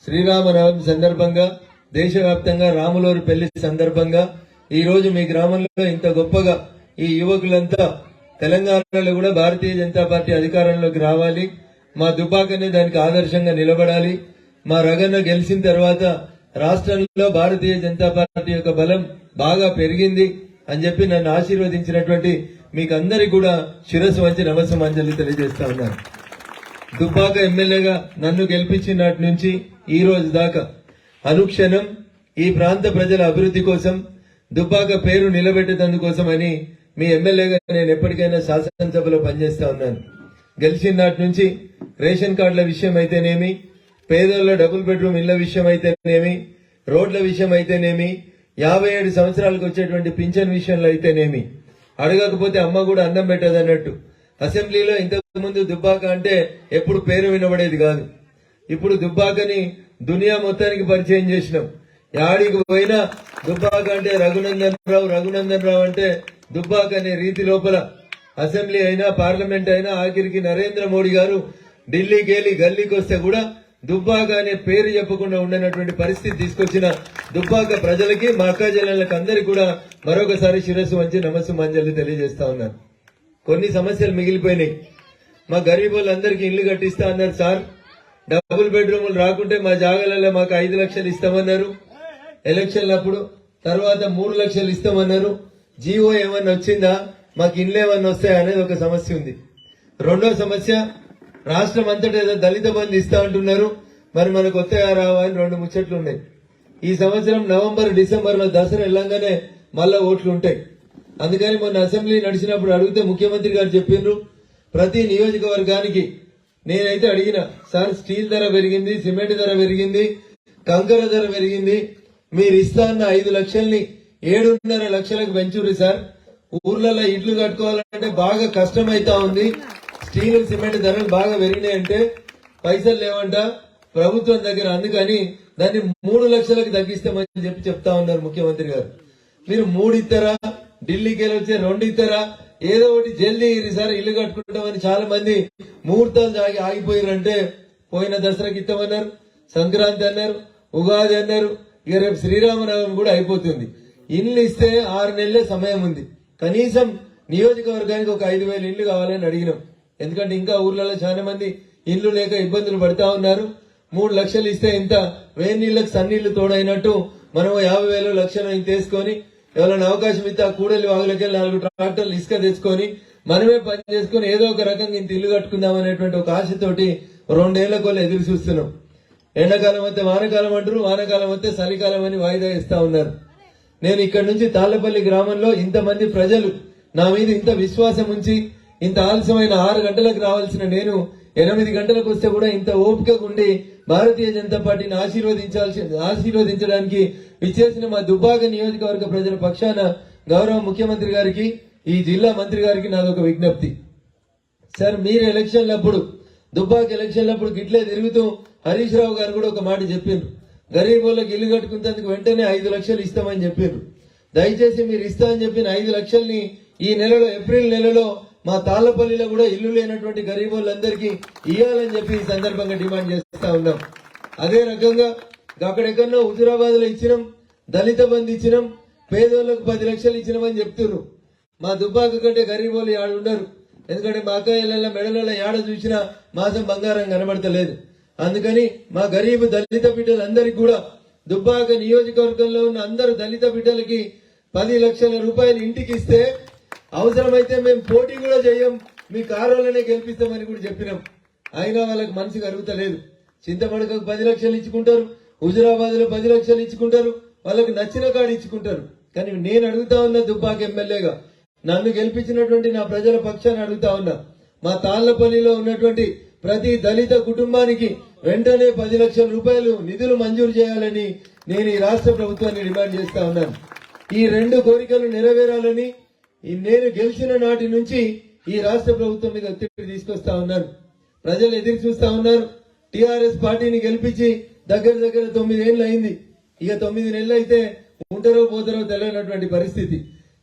శ్రీరామనవమి సందర్భంగా దేశవ్యాప్తంగా రాములవారి పెళ్లి సందర్భంగా ఈ రోజు మీ గ్రామంలో ఇంత గొప్పగా ఈ యువకులంతా తెలంగాణలో కూడా భారతీయ జనతా పార్టీ అధికారంలోకి రావాలి, మా దుబ్బాకనే దానికి ఆదర్శంగా నిలబడాలి, మా రగన్న గెలిచిన తర్వాత రాష్ట్రంలో భారతీయ జనతా పార్టీ యొక్క బలం బాగా పెరిగింది అని చెప్పి నన్ను ఆశీర్వదించినటువంటి మీకు అందరికీ కూడా శిరస్సు వంచి నమస్సమాంజలి తెలియజేస్తా ఉన్నాను. దుబ్బాక ఎమ్మెల్యేగా నన్ను గెలిపించినటి నుంచి ఈ రోజు దాకా అనుక్షణం ఈ ప్రాంత ప్రజల అభివృద్ధి కోసం, దుబ్బాక పేరు నిలబెట్టేందుకోసమని మీ ఎమ్మెల్యేగా నేను ఎప్పటికైనా శాసనసభలో పనిచేస్తా ఉన్నాను. గెలిచిన నాటి నుంచి రేషన్ కార్డుల విషయం అయితేనేమి, పేదోళ్ల డబుల్ బెడ్రూమ్ ఇళ్ల విషయం అయితేనేమి, రోడ్ల విషయం అయితేనేమి, 57 సంవత్సరాలకు వచ్చేటువంటి పింఛన్ విషయంలో అయితేనేమి, అడగకపోతే అమ్మ కూడా అన్నం పెట్టదన్నట్టు అసెంబ్లీలో ఇంతకు ముందు దుబ్బాక అంటే ఎప్పుడు పేరు వినబడేది కాదు. ఇప్పుడు దుబ్బాకని దునియా మొత్తానికి పరిచయం చేసినాం. యాడికి పోయినా దుబ్బాక అంటే రఘునందన్ రావు అంటే దుబ్బాక అనే రీతి లోపల అసెంబ్లీ అయినా పార్లమెంట్ అయినా ఆఖరికి నరేంద్ర మోడీ గారు ఢిల్లీకి వెళ్ళి గల్లీకి వస్తే కూడా దుబ్బాక అనే పేరు చెప్పకుండా ఉండనటువంటి పరిస్థితి తీసుకొచ్చిన దుబ్బాక ప్రజలకి, మా అక్క చెల్లెళ్ళకి అందరికీ కూడా మరొకసారి శిరస్సు వంచి నమస్సమాంజలి తెలియజేస్తా ఉన్నాను. కొన్ని సమస్యలు మిగిలిపోయినాయి. మా గరీబ్ వాళ్ళందరికీ ఇల్లు కట్టిస్తా అన్నారు సార్. డబుల్ బెడ్రూములు రాకుంటే మా జాగాలలో మాకు 5 లక్షలు ఇస్తామన్నారు ఎలక్షన్లప్పుడు. తర్వాత 3 లక్షలు ఇస్తామన్నారు. జీవో ఏమన్నా వచ్చిందా, మాకు ఇల్లు ఏమన్నా వస్తాయా అనేది ఒక సమస్య ఉంది. రెండో సమస్య, రాష్ట్రం అంతటా ఏదో దళిత బంధు ఇస్తా అంటున్నారు, మరి మనకు వస్తాయా రావా అని 2 ముచ్చట్లు ఉన్నాయి. ఈ సంవత్సరం నవంబర్ డిసెంబర్ లో దసరా వెళ్ళంగానే మళ్ళా ఓట్లు ఉంటాయి. అందుకని మొన్న అసెంబ్లీ నడిచినప్పుడు అడిగితే ముఖ్యమంత్రి గారు చెప్పిండ్రు, ప్రతి నియోజకవర్గానికి నేనైతే అడిగిన సార్, స్టీల్ ధర పెరిగింది, సిమెంట్ ధర పెరిగింది, కంకర ధర పెరిగింది, మీరు ఇస్తా అన్న 5 లక్షల్ని 7.5 లక్షలకు పెంచుర్రు సార్. ఊర్లలో ఇడ్లు కట్టుకోవాలంటే బాగా కష్టమైతా ఉంది, స్టీల్ సిమెంట్ ధరలు బాగా పెరిగినాయంటే పైసలు లేవంట ప్రభుత్వం దగ్గర, అందుకని దాన్ని 3 లక్షలకు తగ్గిస్తామని చెప్తా ఉన్నారు ముఖ్యమంత్రి గారు. మీరు 3 ఇస్తారా, ఢిల్లీకి వెళ్ళి వచ్చే 2 ఇస్తారా, ఏదో ఒకటి జల్దీ సార్ ఇల్లు కట్టుకుంటామని చాలా మంది ముహూర్తాలు ఆగిపోయారంటే, పోయిన దసరాకి ఇస్తామన్నారు, సంక్రాంతి అన్నారు, ఉగాది అన్నారు, ఇక రేపు శ్రీరామనవమి కూడా అయిపోతుంది. ఇల్లు ఇస్తే 6 నెలలే సమయం ఉంది. కనీసం నియోజకవర్గానికి ఒక 5,000 ఇల్లు కావాలని అడిగినాం. ఎందుకంటే ఇంకా ఊర్లలో చాలా మంది ఇల్లు లేక ఇబ్బందులు పడతా ఉన్నారు. 3 లక్షలు ఇస్తే ఇంత వేడి నీళ్లకు సన్నీళ్లు తోడైనట్టు మనం 50,000 లక్షలు తీసుకొని ఎవరైనా అవకాశం ఇస్తే ఆ కూడలి వాగులకి 4 ట్రాక్టర్లు ఇసుక తెచ్చుకొని మనమే పని చేసుకుని ఏదో ఒక రకంగా ఇంత ఇల్లు కట్టుకుందాం అనేటువంటి ఒక ఆశతోటి 2 ఏళ్ల కొల్ల ఎదురు చూస్తున్నాం. ఎండాకాలం వస్తే వానకాలం అంటారు, వానకాలం వస్తే చలికాలం అని వాయిదా ఇస్తా ఉన్నారు. నేను ఇక్కడ నుంచి తాళ్లపల్లి గ్రామంలో ఇంతమంది ప్రజలు నా మీద ఇంత విశ్వాసం ఉంచి ఇంత ఆలస్యమైన 6 గంటలకు రావాల్సిన నేను 8 గంటలకు వస్తే కూడా ఇంత ఓపికగా ఉండి భారతీయ జనతా పార్టీని ఆశీర్వదించడానికి విచ్చేసిన మా దుబ్బాక నియోజకవర్గ ప్రజల పక్షాన గౌరవ ముఖ్యమంత్రి గారికి, ఈ జిల్లా మంత్రి గారికి నాదొక విజ్ఞప్తి. సార్, మీరు ఎలక్షన్లప్పుడు దుబ్బాక ఎలక్షన్లప్పుడు గిట్లే తిరుగుతూ హరీష్ రావు గారు కూడా ఒక మాట చెప్పిండ్రు, గరీబ్ వాళ్ళకి ఇల్లు కట్టుకున్నందుకు వెంటనే 5 లక్షలు ఇస్తామని చెప్పిండ్రు. దయచేసి మీరు ఇస్తా అని చెప్పిన 5 లక్షల్ని ఈ నెలలో, ఏప్రిల్ నెలలో మా తాళ్లపల్లిలో కూడా ఇల్లు లేనటువంటి గరీబ్ వాళ్ళందరికీ ఇవ్వాలని చెప్పి ఈ సందర్భంగా డిమాండ్ చేస్తా ఉన్నాం. అదే రకంగా అక్కడెక్కడో హుజురాబాద్ లో ఇచ్చినాం, దళిత బంధు ఇచ్చినాం, పేదోళ్లకు 10 లక్షలు ఇచ్చినామని చెప్తున్నారు. మా దుబ్బాక కంటే గరీబ్ వాళ్ళు ఆడ ఉండరు. ఎందుకంటే మా అక్కయ్యల మెడలలో ఏడ చూసినా మాసం బంగారం కనబడతలేదు. అందుకని మా గరీబ్ దళిత బిడ్డలందరికీ కూడా దుబ్బాక నియోజకవర్గంలో ఉన్న అందరు దళిత బిడ్డలకి 10 లక్షల రూపాయలు ఇంటికి ఇస్తే అవసరమైతే మేము పోటీ కూడా చేయం, మీ కారులోనే గెలిపిస్తామని కూడా చెప్పినాం. అయినా వాళ్ళకి మనసు కరుగుతలేదు. చింతమడకకు 10 లక్షలు ఇచ్చుకుంటారు, హుజురాబాద్ లో 10 లక్షలు ఇచ్చుకుంటారు, వాళ్ళకి నచ్చిన కాడు ఇచ్చుకుంటారు. కానీ నేను అడుగుతా ఉన్నా, దుబ్బాక ఎమ్మెల్యేగా నన్ను గెలిపించినటువంటి నా ప్రజల పక్షాన్ని అడుగుతా ఉన్నా, మా తాళ్లపల్లిలో ఉన్నటువంటి ప్రతి దళిత కుటుంబానికి వెంటనే 10 లక్షల రూపాయలు నిధులు మంజూరు చేయాలని నేను ఈ రాష్ట్ర ప్రభుత్వాన్ని డిమాండ్ చేస్తా ఉన్నాను. ఈ 2 కోరికలు నెరవేరాలని నేను గెలిచిన నాటి నుంచి ఈ రాష్ట్ర ప్రభుత్వం మీద ఒత్తిడి తీసుకొస్తా ఉన్నాను. ప్రజలు ఎదురు చూస్తా ఉన్నారు. టీఆర్ఎస్ పార్టీని గెలిపించి దగ్గర 9 ఏళ్ళు అయింది. ఇక 9 నెలలు అయితే ఉంటారో పోతారో తెలియనటువంటి పరిస్థితి.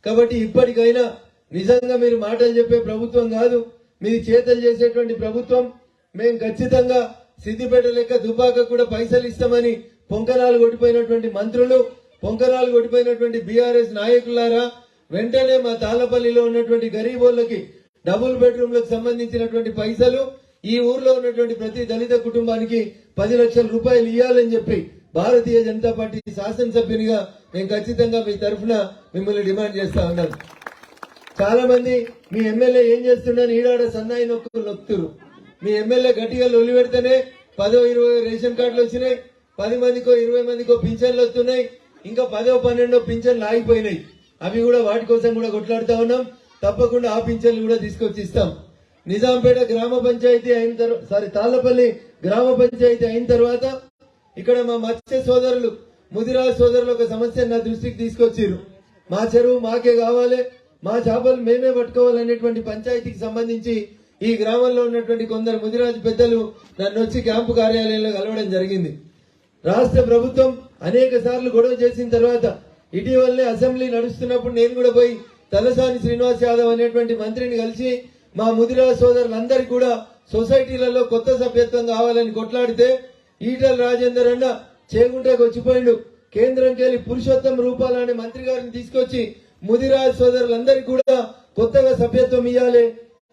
కాబట్టి ఇప్పటికైనా నిజంగా మీరు మాటలు చెప్పే ప్రభుత్వం కాదు, మీది చేతలు చేసేటువంటి ప్రభుత్వం. మేము ఖచ్చితంగా సిద్దిపేట లెక్క దుబాక కూడా పైసలు ఇస్తామని పొంకనాలు కొట్టిపోయినటువంటి మంత్రులు, పొంకనాలు కొట్టిపోయినటువంటి బీఆర్ఎస్ నాయకులారా, వెంటనే మా తాళ్లపల్లిలో ఉన్నటువంటి గరీబోళ్ళకి డబుల్ బెడ్రూమ్లకు సంబంధించినటువంటి పైసలు ఈ ఊర్లో ఉన్నటువంటి ప్రతి దళిత కుటుంబానికి 10 లక్షల రూపాయలు ఇవ్వాలని చెప్పి భారతీయ జనతా పార్టీ శాసనసభ్యునిగా నేను ఖచ్చితంగా మీ తరఫున మిమ్మల్ని డిమాండ్ చేస్తా ఉన్నాను. చాలా మంది మీ ఎమ్మెల్యే ఏం చేస్తున్నారని ఈడాడ సన్నాయి నొక్కుతురు. మీ ఎమ్మెల్యే గట్టిగా లొల్లి పెడితేనే 10-20 రేషన్ కార్డులు వచ్చినాయి, 10 మందికో 20 మందికో పింఛన్లు వస్తున్నాయి, ఇంకా 10-12 పింఛన్లు ఆగిపోయినాయి. అవి కూడా వాటి కోసం కూడా కొట్లాడుతా ఉన్నాం. తప్పకుండా ఆ పింఛన్లు కూడా తీసుకొచ్చి ఇస్తాం. నిజాంపేట గ్రామ పంచాయతీ అయిన తర్వాత తాళ్లపల్లి గ్రామ పంచాయతీ అయిన తర్వాత ఇక్కడ మా మత్స్య సోదరులు, ముదిరాజు సోదరులు ఒక సమస్య నా దృష్టికి తీసుకొచ్చారు. మా చెరువు మాకే కావాలి, మా చేపలు మేమే పట్టుకోవాలనేటువంటి పంచాయతీకి సంబంధించి ఈ గ్రామంలో ఉన్నటువంటి కొందరు ముదిరాజు పెద్దలు నన్ను వచ్చి క్యాంపు కార్యాలయంలో కలవడం జరిగింది. రాష్ట్ర ప్రభుత్వం అనేక సార్లు గొడవ చేసిన తర్వాత ఇటీవలనే అసెంబ్లీ నడుస్తున్నప్పుడు నేను కూడా పోయి తలసాని శ్రీనివాస్ యాదవ్ అనేటువంటి మంత్రిని కలిసి మా ముదిరాజు సోదరులందరికీ కూడా సొసైటీలలో కొత్త సభ్యత్వం కావాలని కొట్లాడితే ఈటల రాజేందర్ అన్న చేగుంటకు వచ్చిపోయిండు. కేంద్రంకి వెళ్లి పురుషోత్తం రూపాల అనే మంత్రి గారిని తీసుకొచ్చి ముదిరాజు సోదరులందరికీ కూడా కొత్తగా సభ్యత్వం ఇవ్వాలి,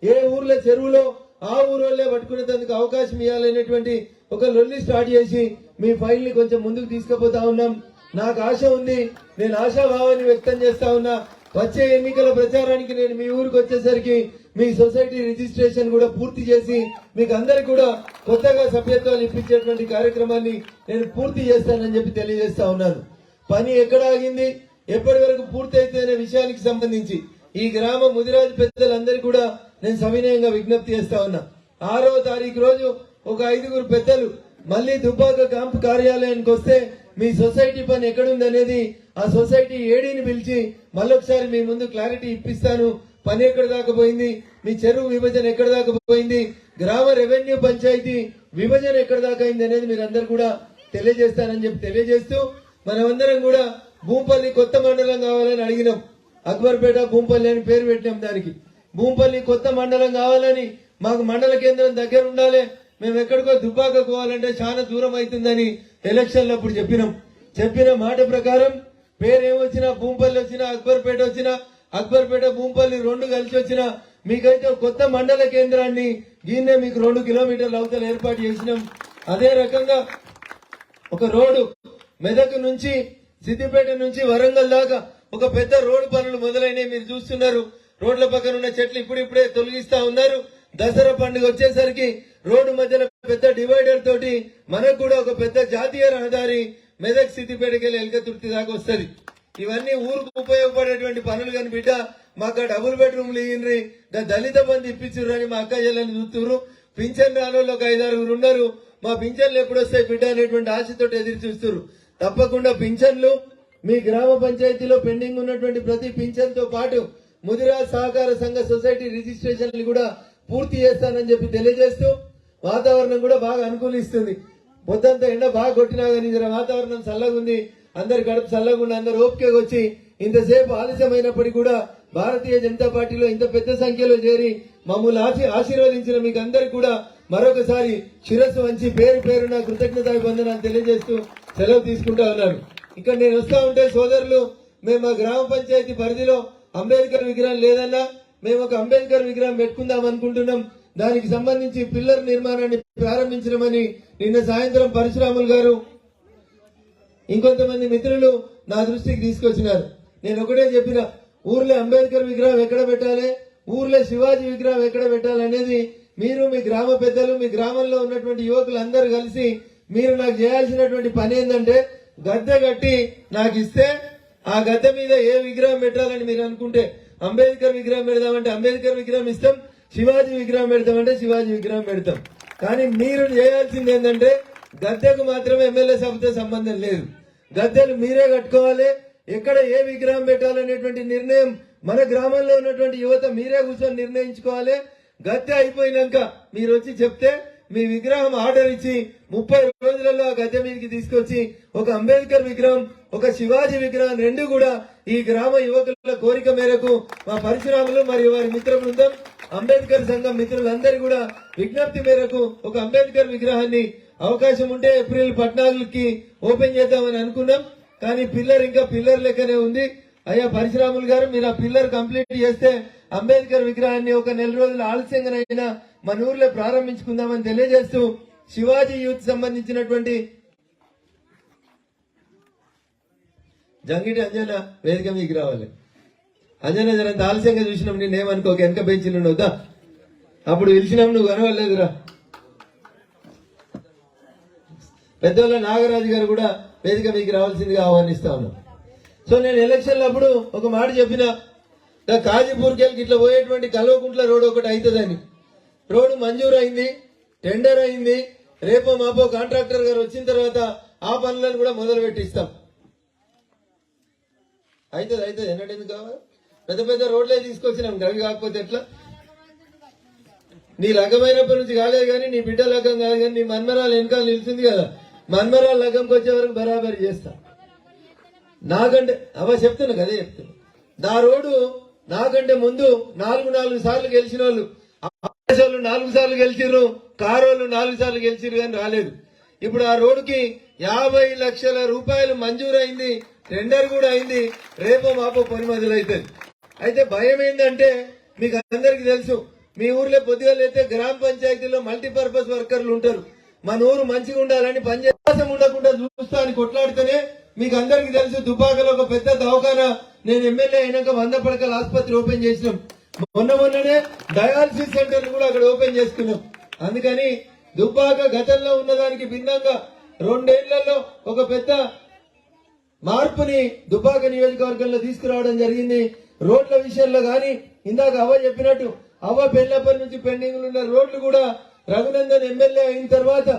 ఏ ఊర్లో చెరువులో ఆ ఊరోళ్లే పట్టుకునేందుకు అవకాశం ఇవ్వాలనేటువంటి ఒక లొల్లి స్టార్ట్ చేసి మీ ఫైల్ ని కొంచెం ముందుకు తీసుకుపోతా ఉన్నాం. నాకు ఆశ ఉంది, నేను ఆశాభావాన్ని వ్యక్తం చేస్తా ఉన్నా. వచ్చే ఎన్నికల ప్రచారానికి నేను మీ ఊరికి వచ్చేసరికి మీ సొసైటీ రిజిస్ట్రేషన్ కూడా పూర్తి చేసి మీకు అందరికి కూడా కొత్తగా సభ్యత్వాలు ఇప్పించేటువంటి కార్యక్రమాన్ని నేను పూర్తి చేస్తానని చెప్పి తెలియజేస్తా ఉన్నాను. పని ఎక్కడ ఆగింది, ఎప్పటి వరకు పూర్తి అయితే అనే విషయానికి సంబంధించి ఈ గ్రామ ముదిరాజు పెద్దలందరికీ కూడా నేను సవినయంగా విజ్ఞప్తి చేస్తా ఉన్నా. 6వ తారీఖు రోజు ఒక 5గురు పెద్దలు మళ్లీ దుబ్బాక క్యాంపు కార్యాలయానికి వస్తే మీ సొసైటీ పని ఎక్కడుందనేది ఆ సొసైటీ ఏడీని పిలిచి మళ్ళొకసారి మీ ముందు క్లారిటీ ఇప్పిస్తాను. పని ఎక్కడ దాకా పోయింది, మీ చెరువు విభజన ఎక్కడ దాకా పోయింది, గ్రామ రెవెన్యూ పంచాయతీ విభజన ఎక్కడ దాకా అయింది అనేది మీరందరూ కూడా తెలియజేస్తానని చెప్పి తెలియజేస్తూ మనమందరం కూడా భూంపల్లి కొత్త మండలం కావాలని అడిగినాం. అక్బర్పేట భూంపల్లి అని పేరు పెట్టినాం. దానికి భూంపల్లి కొత్త మండలం కావాలని, మాకు మండల కేంద్రం దగ్గర ఉండాలి, మేము ఎక్కడికో దుబ్బాక పోవాలంటే చాలా దూరం అవుతుందని ఎలక్షన్లు అప్పుడు చెప్పిన మాట ప్రకారం పేరేమొచ్చినా భూంపల్లి వచ్చినా అక్బర్పేట వచ్చినా అక్బర్పేట భూంపల్లి 2 కలిసి వచ్చినా మీకైతే కొత్త మండల కేంద్రాన్ని దీన్నే మీకు 2 కిలోమీటర్ల అవతల ఏర్పాటు చేసినాం. అదే రకంగా ఒక రోడ్డు మెదక్ నుంచి సిద్దిపేట నుంచి వరంగల్ దాకా ఒక పెద్ద రోడ్డు పనులు మొదలైనవి మీరు చూస్తున్నారు. రోడ్ల పక్కన ఉన్న చెట్లు ఇప్పుడిప్పుడే తొలగిస్తా ఉన్నారు. దసరా పండుగ వచ్చేసరికి రోడ్డు మధ్యలో పెద్ద డివైడర్ తోటి మనకు కూడా ఒక పెద్ద జాతీయ రహదారి మెదక్ సిద్దిపేటకి వెళ్ళి ఎల్కతుర్తి దాకా వస్తుంది. ఇవన్నీ ఊరుకు ఉపయోగపడేటువంటి పనులు కాని బిడ్డ, మాకు డబుల్ బెడ్రూమ్లు ఇయ్యండ్రి, దళిత బంధు ఇప్పించుర్రు అని మా అక్క చెల్లెని చూస్తున్నారు. పింఛన్ రానోళ్ళు ఒక 5-6 ఉన్నారు. మా పింఛన్లు ఎప్పుడు వస్తాయి బిడ్డ అనేటువంటి ఆశతో ఎదురు చూస్తున్నారు. తప్పకుండా పింఛన్లు మీ గ్రామ పంచాయతీలో పెండింగ్ ఉన్నటువంటి ప్రతి పింఛన్ తో పాటు ముదిరాజ్ సహకార సంఘ సొసైటీ రిజిస్ట్రేషన్లు కూడా పూర్తి చేస్తానని చెప్పి తెలియజేస్తూ వాతావరణం కూడా బాగా అనుకూలిస్తుంది. పొద్దంతా ఎండ బాగా కొట్టినా కానీ వాతావరణం చల్లగా ఉంది. అందరు గడుపు చల్లగా ఉండి అందరు ఓపికగా వచ్చి ఇంతసేపు ఆలస్యమైనప్పటికీ కూడా భారతీయ జనతా పార్టీలో ఇంత పెద్ద సంఖ్యలో చేరి మమ్మల్ని ఆశీర్వదించిన మీకు అందరికి కూడా మరొకసారి శిరస్సు వంచి పేరు పేరున కృతజ్ఞతాభివందనాలు తెలియజేస్తూ సెలవు తీసుకుంటా ఉన్నాను. ఇక్కడ నేను వస్తా ఉంటే సోదరులు, మేము మా గ్రామ పంచాయతీ పరిధిలో అంబేద్కర్ విగ్రహం లేదన్నా మేము ఒక అంబేద్కర్ విగ్రహం పెట్టుకుందాం అనుకుంటున్నాం. దానికి సంబంధించి పిల్లర్ నిర్మాణాన్ని ప్రారంభించడమని నిన్న సాయంత్రం పరశురాములు గారు ఇంకొంతమంది మిత్రులు నా దృష్టికి తీసుకొచ్చినారు. నేను ఒకటే చెప్పిన, ఊర్లో అంబేద్కర్ విగ్రహం ఎక్కడ పెట్టాలి, ఊర్లో శివాజీ విగ్రహం ఎక్కడ పెట్టాలనేది మీరు మీ గ్రామ పెద్దలు మీ గ్రామంలో ఉన్నటువంటి యువకులందరూ కలిసి మీరు నాకు చేయాల్సినటువంటి పని ఏంటంటే గద్దె కట్టి నాకు ఇస్తే ఆ గద్దె మీద ఏ విగ్రహం పెట్టాలని మీరు అనుకుంటే అంబేద్కర్ విగ్రహం పెడదామంటే అంబేద్కర్ విగ్రహం ఇస్తాం, శివాజీ విగ్రహం పెడతామంటే శివాజీ విగ్రహం పెడతాం. కానీ మీరు చేయాల్సింది ఏంటంటే గద్దెకు మాత్రమే ఎమ్మెల్యే సభతో సంబంధం లేదు. గద్దెలు మీరే కట్టుకోవాలి. ఎక్కడ ఏ విగ్రహం పెట్టాలనేటువంటి నిర్ణయం మన గ్రామంలో ఉన్నటువంటి యువత మీరే కూర్చొని నిర్ణయించుకోవాలి. గద్దె అయిపోయినాక మీరు వచ్చి చెప్తే మీ విగ్రహం ఆర్డర్ ఇచ్చి 30 రోజులలో ఆ గద్దె మీదకి తీసుకొచ్చి ఒక అంబేద్కర్ విగ్రహం ఒక శివాజీ విగ్రహం 2 కూడా ఈ గ్రామ యువకుల కోరిక మేరకు మా పరశురాములు మరియు వారి మిత్ర బృందం అంబేద్కర్ సంఘం మిత్రులందరూ కూడా విజ్ఞప్తి మేరకు ఒక అంబేద్కర్ విగ్రహాన్ని అవకాశం ఉంటే ఏప్రిల్ 14కి ఓపెన్ చేద్దామని అనుకున్నాం. కానీ పిల్లర్ ఇంకా పిల్లర్ లెక్కనే ఉంది. అయ్యా పరశురాములు గారు, మీరు ఆ పిల్లర్ కంప్లీట్ చేస్తే అంబేద్కర్ విగ్రహాన్ని ఒక నెల రోజులు ఆలస్యంగానైనా మన ఊర్లో ప్రారంభించుకుందామని తెలియజేస్తూ శివాజీ యూత్ సంబంధించినటువంటి జంగిటి అంజన వేదిక మీకు రావాలి. అంజన జరంత ఆలస్యంగా చూసినాం, నేనేమనుకోక వెనక బెంచీలు వద్దా, అప్పుడు పిలిచినాం నువ్వు కనవలేదురా. పెద్దోళ్ళ నాగరాజు గారు కూడా వేదిక మీకు రావాల్సిందిగా ఆహ్వానిస్తా ఉన్నాం. సో నేను ఎలక్షన్ల అప్పుడు ఒక మాట చెప్పిన, కాజీపూర్కి ఇట్లా పోయేటువంటి కల్వకుంట్ల రోడ్ ఒకటి అవుతుందని. రోడ్డు మంజూరు అయింది, టెండర్ అయింది. రేపో మాపో కాంట్రాక్టర్ గారు వచ్చిన తర్వాత ఆ పనులను కూడా మొదలు పెట్టిస్తాం. అవుతుంది ఎన్నడెందుకు కావాలి, పెద్ద పెద్ద రోడ్లే తీసుకొచ్చినాం, గవి కాకపోతే ఎట్లా. నీ లగ్గమైనప్పటి నుంచి కాలేదు కానీ, నీ బిడ్డ లగ్గం కాదు కానీ, నీ మన్మరాలు వెనకాల నిలిచింది కదా, మన్మరాలు లగ్గంకి వచ్చే వరకు బరాబరి చేస్తా. నాకంటే చెప్తున్నా కదే చెప్తున్నా. నా రోడ్డు నాకంటే ముందు 4 సార్లు గెలిచిన వాళ్ళు, 4 సార్లు గెలిచిర్రు, కారోళ్ళు 4 సార్లు గెలిచిర్రు కానీ రాలేదు. ఇప్పుడు ఆ రోడ్డుకి 50 లక్షల రూపాయలు మంజూరైంది, టెండర్ కూడా అయింది. రేపో మాపో పని మొదలవుతుంది. అయితే భయం ఏంటంటే మీకు అందరికి తెలుసు, మీ ఊర్లో పొద్దుగా అయితే గ్రామ పంచాయతీలో మల్టీపర్పస్ వర్కర్లు ఉంటారు. మన ఊరు మంచిగా ఉండాలని పనిచేసం ఉండకుండా చూస్తా అని కొట్లాడితేనే మీకు అందరికి తెలుసు. దుబ్బాకలో ఒక పెద్ద దవాఖానా నేను ఎమ్మెల్యే అయినాక 100 పడకల ఆసుపత్రి ఓపెన్ చేసినాం. మొన్ననే డయాలసిస్ సెంటర్ కూడా అక్కడ ఓపెన్ చేసుకున్నాం. అందుకని దుబ్బాక గతంలో ఉన్నదానికి భిన్నంగా 2 ఏళ్లలో ఒక పెద్ద మార్పుని దుబ్బాక నియోజకవర్గంలో తీసుకురావడం జరిగింది. రోడ్ల విషయంలో గాని ఇందాక చెప్పినట్టు పెళ్ళప్పటి నుంచి పెండింగ్ ఉన్న రోడ్లు కూడా రఘునందన్ ఎమ్మెల్యే అయిన తర్వాత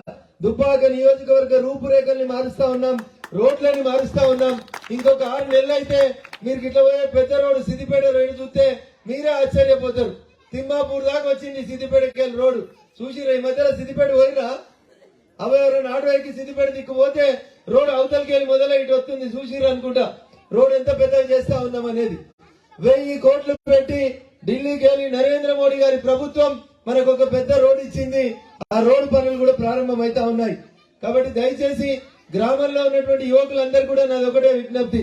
దుబ్బాక నియోజకవర్గ రూపురేఖల్ని మారుస్తా ఉన్నాం, రోడ్లని మారుస్తా ఉన్నాం. ఇంకొక 6 నెలలు అయితే మీరు ఇట్లా పోయే పెద్ద రోడ్డు సిద్దిపేట రోడ్డు చూస్తే మీరే ఆశ్చర్యపోతారు. తిమ్మాపూర్ దాకా వచ్చింది సిద్దిపేటకి రోడ్డు చూసిరా. ఈ మధ్యలో సిద్దిపేట పోయిరా, ఎవరైనా ఆటోకి సిద్దిపేట దిక్కు పోతే రోడ్డు అవతలకి వెళ్ళి మొదలై ఇటు వస్తుంది చూసిరా అనుకుంటా. రోడ్డు ఎంత పెద్దగా చేస్తా ఉన్నాం అనేది. 1000 కోట్లు పెట్టి ఢిల్లీకి వెళ్ళి నరేంద్ర మోడీ గారి ప్రభుత్వం మనకు ఒక పెద్ద రోడ్ ఇచ్చింది. ఆ రోడ్డు పనులు కూడా ప్రారంభమైతా ఉన్నాయి. కాబట్టి దయచేసి గ్రామంలో ఉన్నటువంటి యువకులందరూ కూడా నాది ఒకటే విజ్ఞప్తి,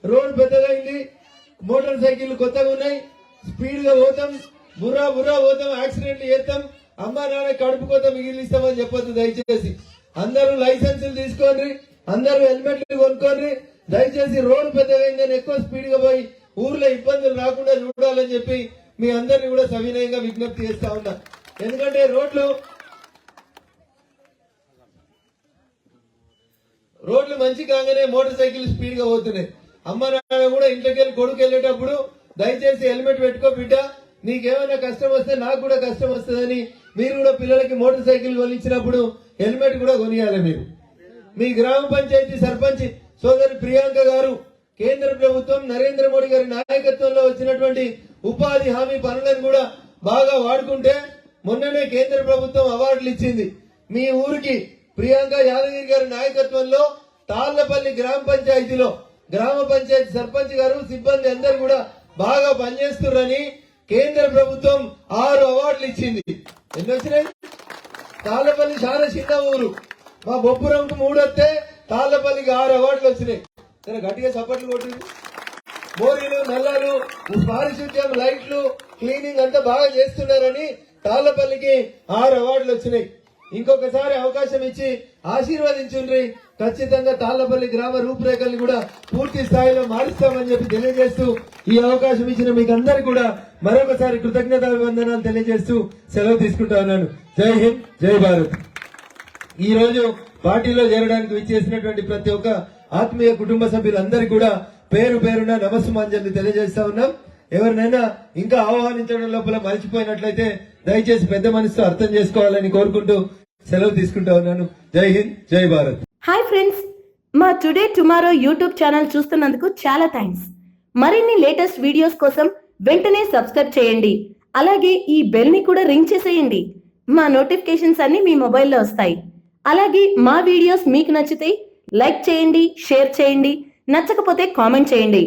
రోడ్డు పెద్దగా అయింది, మోటార్ సైకిల్ కొత్తగా ఉన్నాయి, స్పీడ్ గా పోతాం, బుర్రా పోతాం, యాక్సిడెంట్లు చేస్తాం, అమ్మా నాన్న కడుపు కోత మిగిలిస్తామని చెప్పొద్దు. దయచేసి అందరూ లైసెన్సులు తీసుకోండి, అందరూ హెల్మెట్లు కొనుక్కోండి. దయచేసి రోడ్డు పెద్దగా అయిందని ఎక్కువ స్పీడ్ గా పోయి ఊర్లో ఇబ్బందులు రాకుండా చూడాలని చెప్పి మీ అందరినీ కూడా సవినయంగా విజ్ఞప్తి చేస్తా ఉన్నా. ఎందుకంటే రోడ్లు మంచి కాగానే మోటార్ సైకిల్ స్పీడ్ గా పోతున్నాయి. అమ్మ నాన్న కూడా ఇంట్లోకి వెళ్ళి కొడుకు వెళ్ళేటప్పుడు దయచేసి హెల్మెట్ పెట్టుకో బిడ్డ, నీకేమైనా కష్టం వస్తే నాకు కూడా కష్టం వస్తుందని మీరు కూడా పిల్లలకి మోటార్ సైకిల్ కొనిచ్చినప్పుడు హెల్మెట్ కూడా కొనియాలి. మీరు మీ గ్రామ పంచాయతీ సర్పంచ్ సోదరి ప్రియాంక గారు కేంద్ర ప్రభుత్వం నరేంద్ర మోడీ గారి నాయకత్వంలో వచ్చినటువంటి ఉపాధి హామీ పనులను కూడా బాగా వాడుకుంటే మొన్ననే కేంద్ర ప్రభుత్వం అవార్డులు ఇచ్చింది. మీ ఊరికి ప్రియాంక యాదగిరి గారి నాయకత్వంలో తాళ్లపల్లి గ్రామ పంచాయతీలో గ్రామ పంచాయతీ సర్పంచ్ గారు సిబ్బంది అందరూ కూడా బాగా పనిచేస్తున్నారని కేంద్ర ప్రభుత్వం 6 అవార్డులు ఇచ్చింది. ఎన్ని వచ్చినాయి? తాళ్లపల్లి చాలా చిన్న ఊరు, మా బొప్పురంకు 3 వస్తే తాళ్లపల్లికి 6 అవార్డులు వచ్చినాయి. గట్టిగా సపోర్ట్లు కొట్టింది. మోరీలు నల్లాలు పారిశుద్ధ్యం లైట్లు క్లీనింగ్ అంతా బాగా చేస్తున్నారని తాళ్లపల్లికి 6 అవార్డులు వచ్చినాయి. ఇంకొకసారి అవకాశం ఇచ్చి ఆశీర్వదించుండ్రి. ఖచ్చితంగా తాళ్లపల్లి గ్రామ రూపురేఖల్ని కూడా పూర్తి స్థాయిలో మారుస్తామని చెప్పి తెలియజేస్తూ ఈ అవకాశం ఇచ్చిన మీకు అందరు కూడా మరొకసారి కృతజ్ఞతాభివందనాలు తెలియజేస్తూ సెలవు తీసుకుంటా ఉన్నాను. జై హింద్, జై భారత్. ఈ రోజు పార్టీలో చేరడానికి విచ్చేసినటువంటి ప్రతి ఒక్క ఆత్మీయ కుటుంబ సభ్యులందరికీ కూడా పేరు పేరున నమస్సుమాంజలి తెలియజేస్తా ఉన్నాం. ఎవరినైనా ఇంకా ఆహ్వానించడం లోపల మర్చిపోయినట్లయితే దయచేసి పెద్ద మనసుతో అర్థం చేసుకోవాలని కోరుకుంటూ సెలవు తీసుకుంటా ఉన్నాను. జై హింద్, జై భారత్. హాయ్ ఫ్రెండ్స్, మా టుడే టుమారో యూట్యూబ్ ఛానల్ చూస్తున్నందుకు చాలా థ్యాంక్స్. మరిన్ని లేటెస్ట్ వీడియోస్ కోసం వెంటనే సబ్స్క్రైబ్ చేయండి. అలాగే ఈ బెల్ ని కూడా రింగ్ చేసేయండి. మా నోటిఫికేషన్స్ అన్ని మీ మొబైల్లో వస్తాయి. అలాగే మా వీడియోస్ మీకు నచ్చితే లైక్ చేయండి, షేర్ చేయండి, నచ్చకపోతే కామెంట్ చేయండి.